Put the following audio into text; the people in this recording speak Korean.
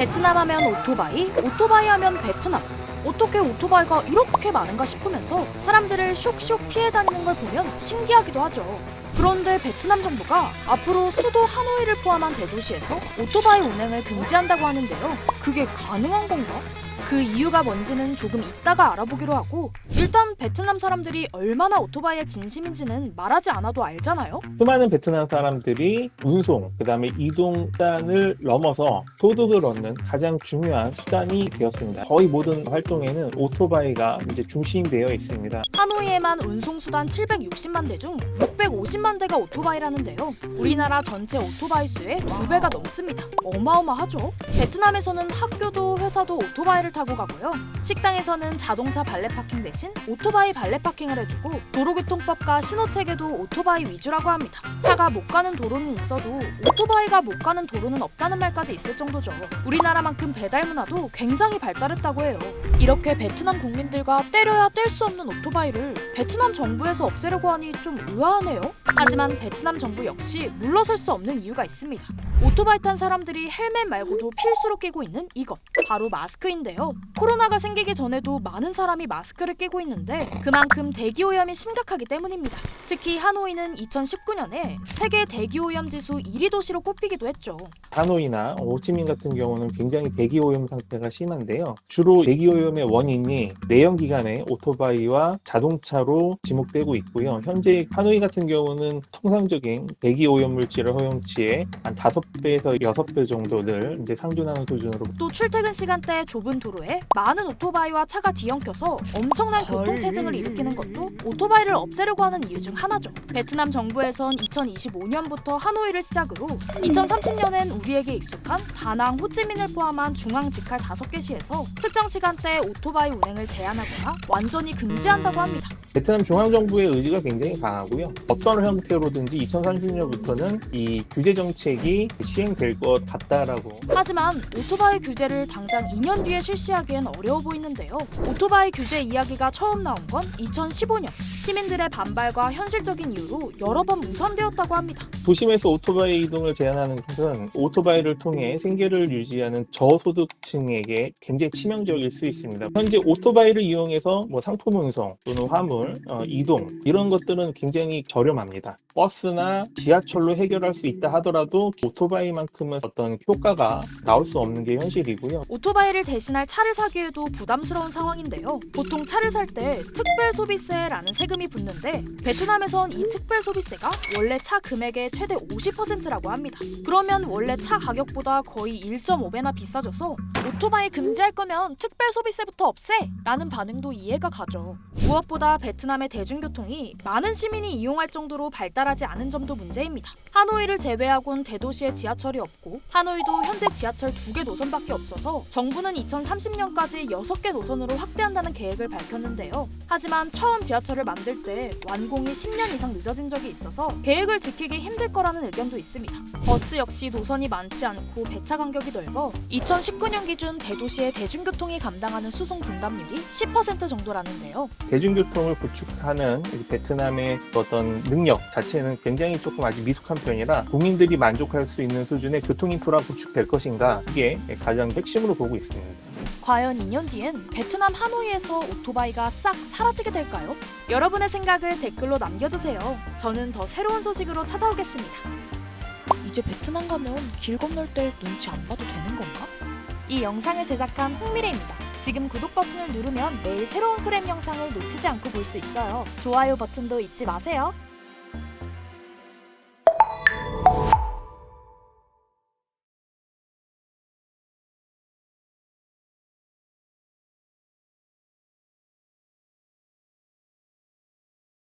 베트남 하면 오토바이, 오토바이 하면 베트남. 어떻게 오토바이가 이렇게 많은가 싶으면서 사람들을 쇽쇽 피해 다니는 걸 보면 신기하기도 하죠. 그런데 베트남 정부가 앞으로 수도 하노이를 포함한 대도시에서 오토바이 운행을 금지한다고 하는데요. 그게 가능한 건가? 그 이유가 뭔지는 조금 이따가 알아보기로 하고, 일단 베트남 사람들이 얼마나 오토바이에 진심인지는 말하지 않아도 알잖아요? 수많은 베트남 사람들이 운송, 그다음에 이동 수단을 넘어서 소득을 얻는 가장 중요한 수단이 되었습니다. 거의 모든 활동에는 오토바이가 이제 중심되어 있습니다. 하노이에만 운송수단 760만 대 중 650만 대가 오토바이라는데요. 우리나라 전체 오토바이 수의 2배가 넘습니다. 어마어마하죠? 베트남에서는 학교도 회사도 오토바이를 타고 가고요. 식당에서는 자동차 발레 파킹 대신 오토바이 발레 파킹을 해주고, 도로교통법과 신호체계도 오토바이 위주라고 합니다. 차가 못 가는 도로는 있어도 오토바이가 못 가는 도로는 없다는 말까지 있을 정도죠. 우리나라만큼 배달 문화도 굉장히 발달했다고 해요. 이렇게 베트남 국민들과 때려야 뗄 수 없는 오토바이를 베트남 정부에서 없애려고 하니 좀 의아하네요. 하지만 베트남 정부 역시 물러설 수 없는 이유가 있습니다. 오토바이 탄 사람들이 헬멧 말고도 필수로 끼고 있는 이것, 바로 마스크인데요. 코로나가 생기기 전에도 많은 사람이 마스크를 끼고 있는데 그만큼 대기오염이 심각하기 때문입니다. 특히 하노이는 2019년에 세계 대기오염 지수 1위 도시로 꼽히기도 했죠. 하노이나 호치민 같은 경우는 굉장히 대기오염 상태가 심한데요. 주로 대기오염의 원인이 내연기관의 오토바이와 자동차로 지목되고 있고요. 현재 하노이 같은 경우는 통상적인 대기오염 물질의 허용치의 한 5배에서 6배 정도를 이제 상존하는 수준으로. 또 출퇴근 시간대 좁은 도로에 많은 오토바이와 차가 뒤엉켜서 엄청난 교통체증을 일으키는 것도 오토바이를 없애려고 하는 이유 중 하나죠. 베트남 정부에선 2025년부터 하노이를 시작으로 2030년엔 우리에게 익숙한 다낭, 호찌민을 포함한 중앙 직할 5개 시에서 특정 시간대에 오토바이 운행을 제한하거나 완전히 금지한다고 합니다. 베트남 중앙정부의 의지가 굉장히 강하고요. 어떤 형태로든지 2030년부터는 이 규제 정책이 시행될 것 같다라고. 하지만 오토바이 규제를 당장 2년 뒤에 실시하기엔 어려워 보이는데요. 오토바이 규제 이야기가 처음 나온 건 2015년. 시민들의 반발과 현실적인 이유로 여러 번 무산되었다고 합니다. 도심에서 오토바이 이동을 제한하는 것은 오토바이를 통해 생계를 유지하는 저소득층에게 굉장히 치명적일 수 있습니다. 현재 오토바이를 이용해서 상품 운송 또는 화물, 이동 이런 것들은 굉장히 저렴합니다. 버스나 지하철로 해결할 수 있다 하더라도 오토바이만큼은 어떤 효과가 나올 수 없는 게 현실이고요. 오토바이를 대신할 차를 사기에도 부담스러운 상황인데요. 보통 차를 살 때 특별 소비세라는 세금이 붙는데 베트남에선 이 특별 소비세가 원래 차 금액의 최대 50%라고 합니다. 그러면 원래 차 가격보다 거의 1.5배나 비싸져서 오토바이 금지할 거면 특별 소비세부터 없애! 라는 반응도 이해가 가죠. 무엇보다 베트남의 대중교통이 많은 시민이 이용할 정도로 발달하지 않은 점도 문제입니다. 하노이를 제외하곤 대도시에 지하철이 없고 하노이도 현재 지하철 2개 노선밖에 없어서 정부는 2030년까지 6개 노선으로 확대한다는 계획을 밝혔는데요. 하지만 처음 지하철을 만들 때 완공이 10년 이상 늦어진 적이 있어서 계획을 지키기 힘들 거라는 의견도 있습니다. 버스 역시 노선이 많지 않고 배차 간격이 넓어 2019년 기준 대도시의 대중교통이 감당하는 수송 분담률이 10% 정도라는데요. 대중교통을 구축하는 베트남의 어떤 능력 자체는 굉장히 조금 아직 미숙한 편이라 국민들이 만족할 수 있는 수준의 교통 인프라 구축될 것인가, 이게 가장 핵심으로 보고 있습니다. 과연 2년 뒤엔 베트남 하노이에서 오토바이가 싹 사라지게 될까요? 여러분의 생각을 댓글로 남겨주세요. 저는 더 새로운 소식으로 찾아오겠습니다. 이제 베트남 가면 길 건널 때 눈치 안 봐도 되는 건가? 이 영상을 제작한 홍미래입니다. 지금 구독 버튼을 누르면 매일 새로운 프렘 영상을 놓치지 않고 볼 수 있어요. 좋아요 버튼도 잊지 마세요.